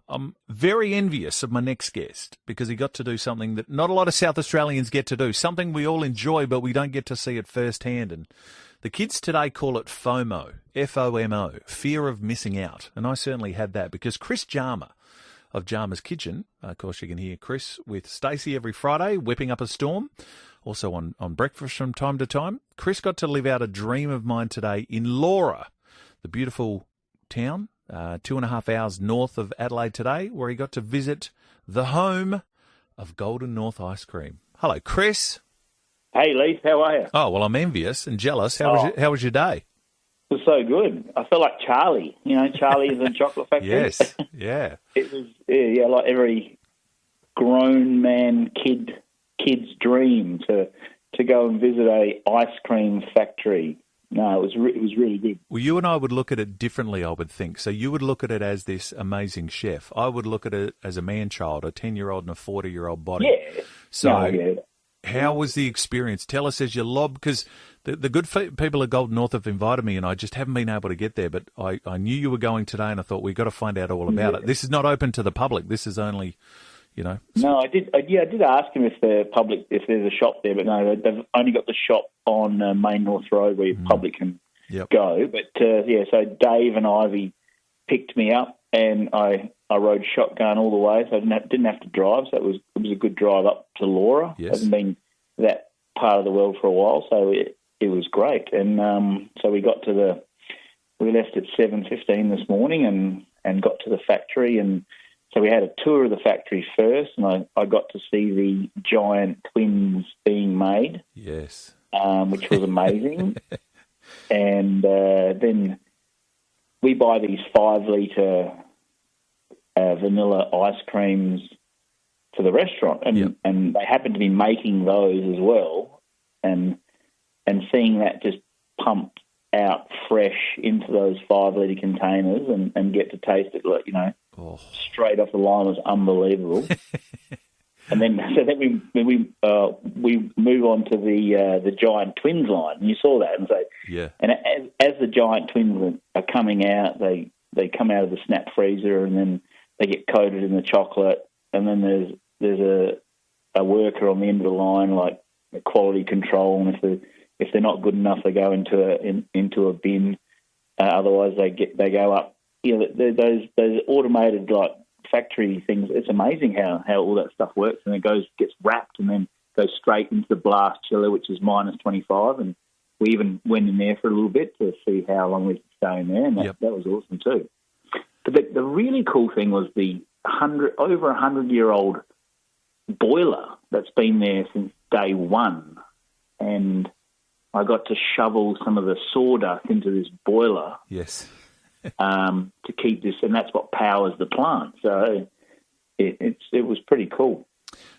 I'm very envious of my next guest because he got to do something that not a lot of South Australians get to do, something we all enjoy but we don't get to see it firsthand. And the kids today call it FOMO, F-O-M-O, fear of missing out. And I certainly had that because Chris Jarmer of Jarmer's Kitchen, of course you can hear Chris with Stacey every Friday, whipping up a storm, also on breakfast from time to time. Chris got to live out a dream of mine today in Laura, the beautiful town, 2.5 hours north of Adelaide today, where he got to visit the home of Golden North Ice Cream. Hello, Chris. Hey, Leith, how are you? Oh, well, I'm envious and jealous. How was your day? It was so good. I felt like Charlie. You know, Charlie is in Chocolate Factory. Yes, yeah. It was, like every grown man kid's dream to go and visit a ice cream factory. No, it was really good. Well, you and I would look at it differently, I would think. So you would look at it as this amazing chef. I would look at it as a man-child, a 10-year-old and a 40-year-old body. Yeah. So how was the experience? Tell us as you lob, because the good people at Golden North have invited me and I just haven't been able to get there. But I knew you were going today and I thought we've got to find out all about it. This is not open to the public. This is only... No, I did ask him if there's a shop there, but no, they've only got the shop on Main North Road where the public can go. But so Dave and Ivy picked me up, and I rode shotgun all the way, so I didn't have to drive. So it was a good drive up to Laura. Yes. I haven't been that part of the world for a while, so it was great. And so we left at 7:15 this morning and got to the factory. And so we had a tour of the factory first, and I got to see the giant twins being made. Yes. Which was amazing. And then we buy these 5-litre vanilla ice creams for the restaurant, and they happen to be making those as well. And seeing that just pumped out fresh into those 5-litre containers and get to taste it, like, straight off the line was unbelievable. And then we move on to the giant twins line, and you saw that, and so and as the giant twins are coming out, they come out of the snap freezer, and then they get coated in the chocolate, and then there's a worker on the end of the line, like quality control, and if they're not good enough, they go into a bin. Otherwise, they go up. Those automated like factory things. It's amazing how all that stuff works, and it gets wrapped and then goes straight into the blast chiller, which is -25. And we even went in there for a little bit to see how long we could stay in there, and that was awesome too. But the really cool thing was the over 100-year-old boiler that's been there since day one, and I got to shovel some of the sawdust into this boiler. Yes. To keep this, and that's what powers the plant. So it was pretty cool.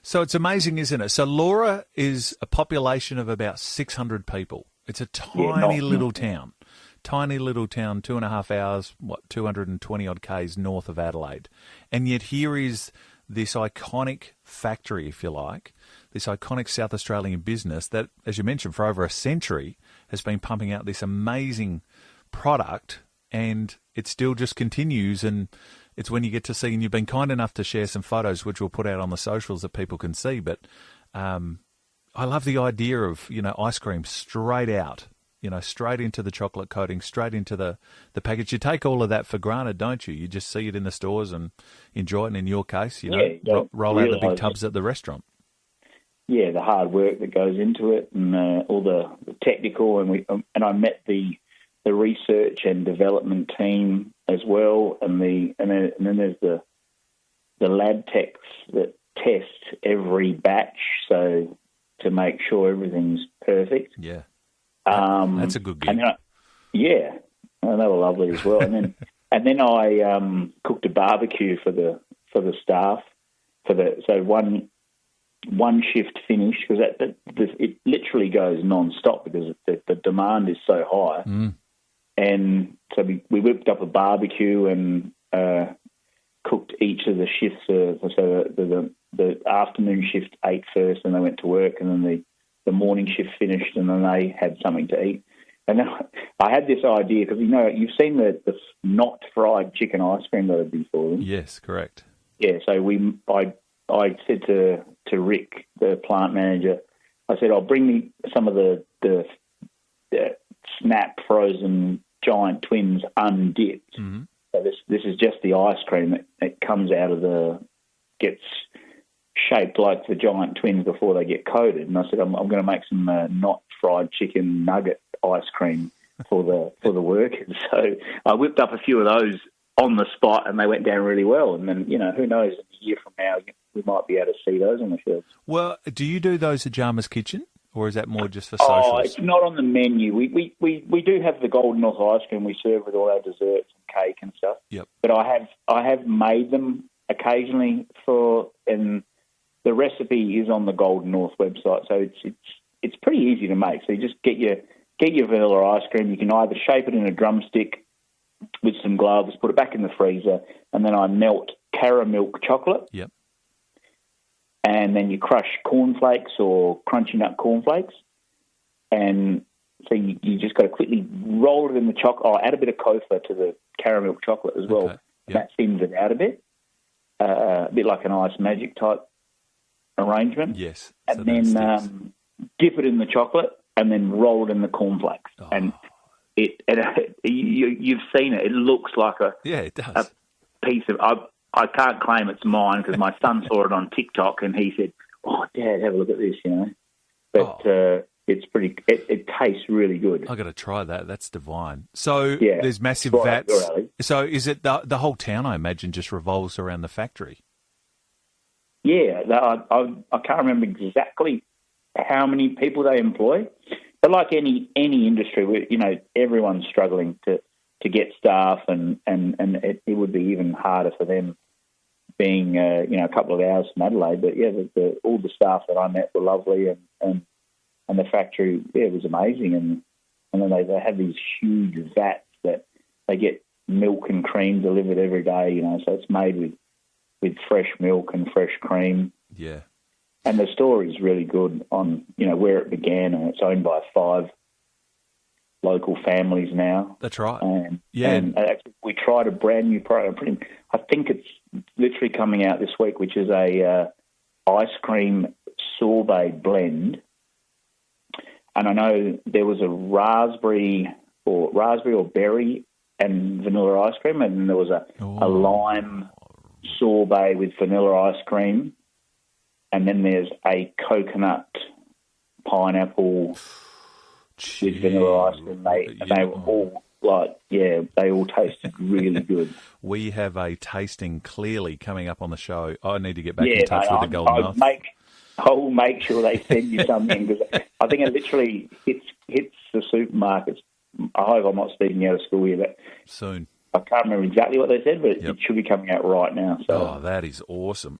So it's amazing, isn't it? So Laura is a population of about 600 people. It's a tiny little town. Tiny little town, 2.5 hours, 220 odd Ks north of Adelaide. And yet here is this iconic factory, if you like, this iconic South Australian business that, as you mentioned, for over a century has been pumping out this amazing product, and it still just continues. And it's when you get to see, and you've been kind enough to share some photos, which we'll put out on the socials that people can see. But I love the idea of, ice cream straight out, straight into the chocolate coating, straight into the package. You take all of that for granted, don't you? You just see it in the stores and enjoy it. And in your case, roll out the big tubs at the restaurant. Yeah, the hard work that goes into it, and all the technical, and I met the research and development team as well, and then there's the lab techs that test every batch, so to make sure everything's perfect. Yeah, that's a good gig. And they were lovely as well. And then I cooked a barbecue for the staff so one shift finished, because it literally goes non-stop because the demand is so high. And so we whipped up a barbecue and cooked each of the shifts. So the afternoon shift ate first, and they went to work, and then the morning shift finished, and then they had something to eat. And then I had this idea because, you've seen the not fried chicken ice cream that I do for them. Yes, correct. Yeah, so I said to Rick, the plant manager, I said, I'll bring me some of the snap frozen giant twins undipped. Mm-hmm. So this is just the ice cream that comes out of gets shaped like the giant twins before they get coated. And I said, I'm going to make some not fried chicken nugget ice cream for the workers. So I whipped up a few of those on the spot, and they went down really well. And then, who knows, a year from now, we might be able to see those on the shelves. Well, do you do those at Jarmer's Kitchen, or is that more just for socials? Oh, it's not on the menu. We do have the Golden North ice cream we serve with all our desserts and cake and stuff. Yep. But I have made them occasionally and the recipe is on the Golden North website, so it's pretty easy to make. So you just get your vanilla ice cream. You can either shape it in a drumstick with some gloves, put it back in the freezer, and then I melt caramel chocolate. Yep. And then you crush cornflakes or crunchy nut cornflakes. And so you just got to quickly roll it in the chocolate. Oh, add a bit of Kofa to the caramel chocolate as well. Okay. Yep. That thins it out a bit like an ice magic type arrangement. Yes. And so then dip it in the chocolate and then roll it in the cornflakes. Oh. And you've seen it. It looks like it does. a piece of... I can't claim it's mine because my son saw it on TikTok and he said, "Oh, Dad, have a look at this," But it's pretty. It tastes really good. I got to try that. That's divine. So yeah, there's massive right, vats. So is it the whole town? I imagine just revolves around the factory. Yeah, I can't remember exactly how many people they employ, but like any industry, everyone's struggling to get staff, and it would be even harder for them being a couple of hours from Adelaide. But yeah, all the staff that I met were lovely, and the factory, it was amazing. And then they have these huge vats that they get milk and cream delivered every day. So it's made with fresh milk and fresh cream. Yeah, and the story is really good on where it began, and it's owned by 5 local families now. That's right. And actually we tried a brand new product. I think it's literally coming out this week, which is a ice cream sorbet blend. And I know there was a raspberry or berry and vanilla ice cream, and then there was a lime sorbet with vanilla ice cream, and then there's a coconut pineapple with vanilla ice cream. They were all they all tasted really good. We have a tasting clearly coming up on the show. I need to get back in touch with the Golden North. I will make sure they send you something, because I think it literally hits the supermarkets. I hope I'm not speaking out of school here, but soon. I can't remember exactly what they said, but it should be coming out right now. So. Oh, that is awesome.